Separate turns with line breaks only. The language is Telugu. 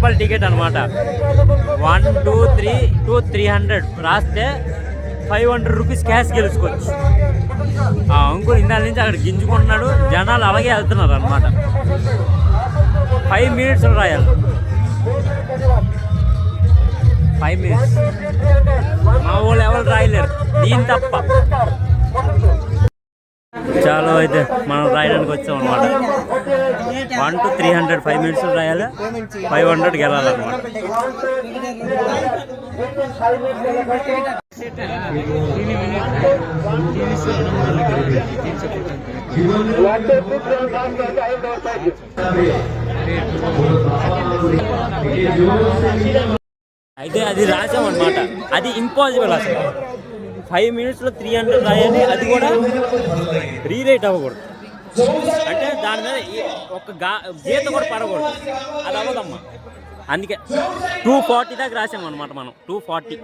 రూపాయల టికెట్ అనమాట. 1 2 3 2 300 రాస్తే 500 రూపీస్ క్యాష్ గెలుచుకోవచ్చు. ఆ అంకుల్ ఇందాల నుంచి అక్కడ గింజుకుంటున్నాడు, జనాలు అలాగే వెళ్తున్నారు అనమాట. 5 minutes రాయాలి, 5 minutes. మా వాళ్ళు ఎవరు రాయలేరు దీని తప్ప. చాలా అయితే మనం రాయడానికి వచ్చాం అనమాట. 1 to 300 5 minutes రాయాలి, 500 గెలాలన్నమాట. అయితే అది రాసామన్నమాట. అది ఇంపాసిబుల్ అసలు. 5 minutes 300 రాయాలి, అది కూడా రీరైట్ అవ్వకూడదు. అంటే దాని మీద ఒక గీత కూడా పడకూడదు, అది అవ్వదమ్మా. అందుకే 240 దాకా రాసామన్నమాట మనం. 240